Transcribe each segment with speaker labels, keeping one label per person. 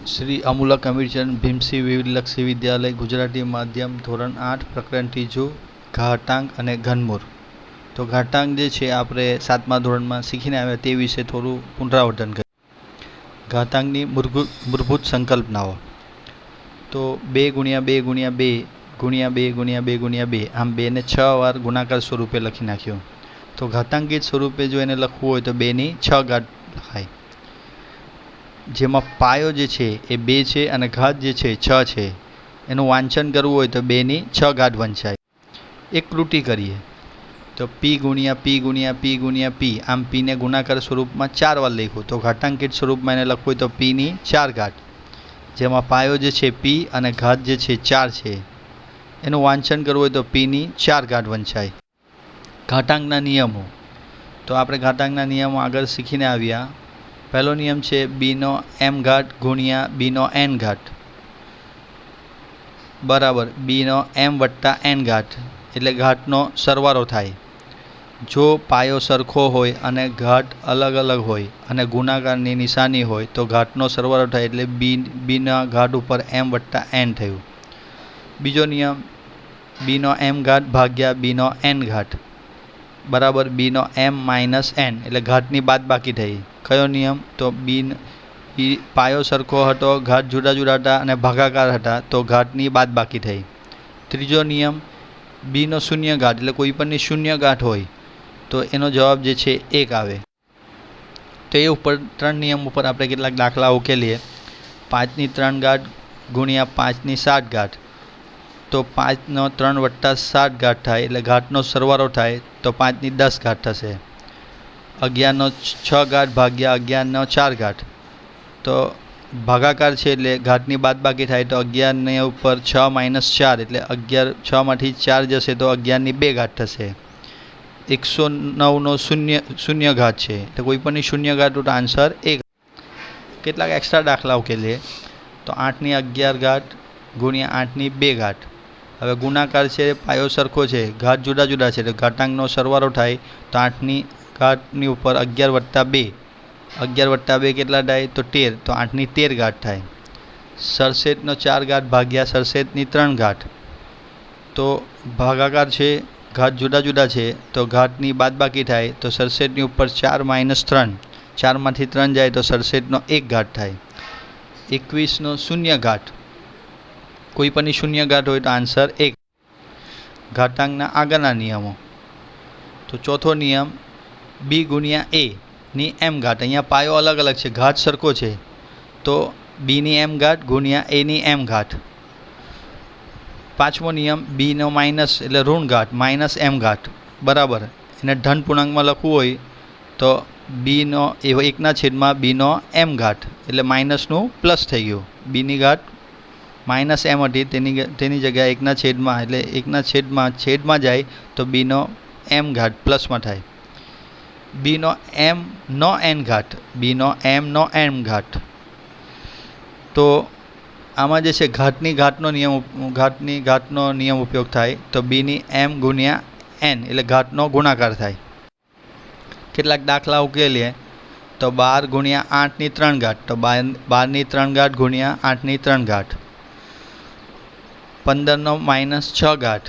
Speaker 1: શ્રી અમૂલક અમીરચંદ ભીમસિંહ વિવિધલક્ષી વિદ્યાલય ગુજરાતી માધ્યમ ધોરણ 8 પ્રકરણ 3 ઘાતાંક અને ઘનમૂળ। તો ઘાતાંક જે છે આપણે 7મા ધોરણમાં શીખીને આવ્યા તે વિશે થોડું પુનરાવર્તન કરીએ। ઘાતાંકની મૂળભૂત સંકલ્પનાઓ। તો 2 × 2 × 2 × 2 × 2 × 2 આમ 2 ને 6 વાર ગુણાકાર સ્વરૂપે લખી નાખ્યો। તો ઘાતાંકિત સ્વરૂપે જો એને લખવું હોય તો 2 ની 6 ઘાત લખાય, જેમાં પાયો જે છે એ 2 છે અને ઘાત જે છે 6 છે। એનું વાંચન કરવું હોય તો 2 ની 6 ઘાત વંચાય। એક કૃતિ કરીએ તો p × p × p × p આમ p ને ગુણાકાર સ્વરૂપમાં 4 વાર લખ્યું। તો ઘાતાંકિત સ્વરૂપમાં એને લખવું હોય તો p ની 4 ઘાત, જેમાં પાયો જે છે p અને ઘાત જે છે 4 છે। એનું વાંચન કરવું હોય તો p ની 4 ઘાત વંચાય। ઘાતાંકના નિયમો। તો આપણે ઘાતાંકના નિયમો આગળ શીખીને આવ્યા। પહેલો નિયમ છે b નો m ઘાત ગુણ્યા b નો n ઘાત બરાબર b નો m વત્તા n ઘાત, એટલે ઘાતનો સરવાળો થાય। જો પાયો સરખો હોય અને ઘાત અલગ અલગ હોય અને ગુણાકારની નિશાની હોય તો ઘાતનો સરવાળો થાય, એટલે b ના ઘાત ઉપર m વત્તા n થયું। બીજો નિયમ b નો m ઘાત ભાગ્યા b નો n ઘાત બરાબર b નો m માઇનસ n, એટલે ઘાતની બાદબાકી થઈ। કયો નિયમ? તો પાયો સરખો હતો, ઘાત જુદા જુદા હતા અને ભાગાકાર હતા તો ઘાતની બાદબાકી થઈ। ત્રીજો નિયમ b નો શૂન્ય ઘાત, એટલે કોઈ પણની શૂન્ય ઘાત હોય તો એનો જવાબ જે છે 1 આવે। તો એ ઉપર 3 નિયમ ઉપર આપણે કેટલાક દાખલા ઉકેલીએ। 5 ની 3 ઘાત ગુણ્યા 5 ની 7 ઘાત, તો 5 નો 3 વત્તા 7 ઘાત થાય, એટલે ઘાતનો સરવાળો થાય તો 5 ની 10 ઘાત થશે। 11 નો 6 ઘાત ભાગ્યા 11 નો 4 ઘાત, તો ભાગાકાર છે એટલે ઘાતની બાદબાકી થાય, તો 11 ને ઉપર 6 માઇનસ 4 એટલે 11, 6 માંથી 4 જશે તો 11 ની 2 ઘાત થશે। 109 નો શૂન્ય ઘાત છે, તો કોઈ પણની શૂન્ય ઘાત તો આન્સર 1। કેટલાક એક્સ્ટ્રા દાખલા ઉકેલીએ તો 8 ની 11 ઘાત ગુણ્યા 8 ની 2 ઘાત। હવે ગુણાકાર છે, પાયો સરખો છે, ઘાત જુદા જુદા છે, તો ઘાતાંકનો સરવાળો થાય તો 8 ની ઘાતની ઉપર 11 વત્તા 2, 11 વત્તા 2 કેટલા થાય તો 13, તો 8 ની 13 ઘાત થાય। 67 નો 4 ઘાત ભાગ્યા 67 ની 3 ઘાત, તો ભાગાકાર છે, ઘાત જુદા જુદા છે તો ઘાતની બાદબાકી થાય, તો 67 ની ઉપર 4 માઇનસ 3, 4 માંથી 3 જાય તો 67 નો 1 ઘાત થાય। 21 નો શૂન્ય ઘાત, કોઈ પણની શૂન્ય ઘાત હોય તો આન્સર 1। ઘાતાંકના આગળના નિયમો। તો ચોથો નિયમ b ગુણ્યા a ની m ઘાત, અહીંયા પાયો અલગ અલગ છે, ઘાત સરખો છે, તો b ની m ઘાત ગુણ્યા a ની m ઘાત। પાંચમો નિયમ b નો માઇનસ એટલે ઋણ ઘાત માઇનસ m ઘાત બરાબર, એને ધન પૂર્ણાંકમાં લખવું હોય તો b નો 1/b નો m ઘાત, એટલે માઇનસનું પ્લસ થઈ ગયું। b ની ઘાત માઇનસ m હતી તેની જગ્યાએ 1/, એટલે 1/, છેદમાં જાય તો b નો m ઘાત પ્લસમાં થાય। b નો m નો n ઘાત, b નો m નો n ઘાત, તો આમાં જે છે ઘાતની ઘાતનો નિયમ ઉપયોગ થાય, તો b ની m ગુણ્યા n એટલે ઘાતનો ગુણાકાર થાય। કેટલાક દાખલા ઉકેલીએ તો 12 ગુણ્યા 8 ની 3 ઘાત, તો 12 ની 3 ઘાત ગુણ્યા 8 ની 3 ઘાત। 15 નો માઇનસ 6 ઘાત,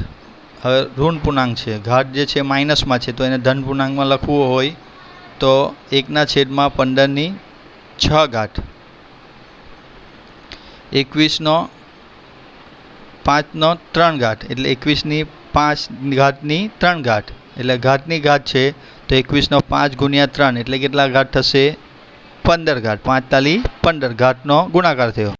Speaker 1: હવે ઋણ પૂર્ણાંક છે, ઘાત જે છે માઇનસમાં છે તો એને ધન પૂર્ણાંકમાં લખવું હોય તો 1/15 ની 6 ઘાત। 21 નો 5 નો 3 ઘાત, એટલે 21 ની 5 ઘાતની 3 ઘાત, એટલે ઘાતની ઘાત છે તો 21 નો 5 ગુણ્યા 3 એટલે કેટલા ઘાત થશે 15 ઘાત, 5 તાલી 15 ઘાતનો ગુણાકાર થયો।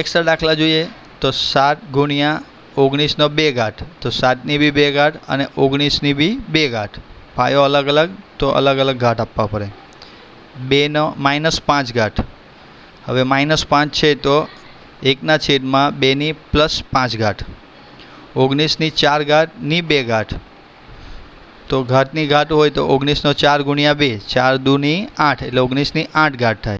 Speaker 1: એક્સ્ટ્રા દાખલા જોઈએ તો 7 ગુણ્યા 19 નો 2 ઘાત, તો 7 ની બી 2 ઘાત અને 19 ની બી 2 ઘાત, પાયો અલગ અલગ તો અલગ અલગ ઘાત આપવા પડે। 2 નો માઇનસ 5 ઘાત, હવે માઇનસ 5 છે તો 1/2 ની પ્લસ 5 ઘાત। 19 ની 4 ઘાત ની 2 ઘાત, તો ઘાતની ઘાત હોય તો 19 નો 4 ગુણ્યા 2, 4 દુ ની 8 એટલે 19 ની 8 ઘાત થાય।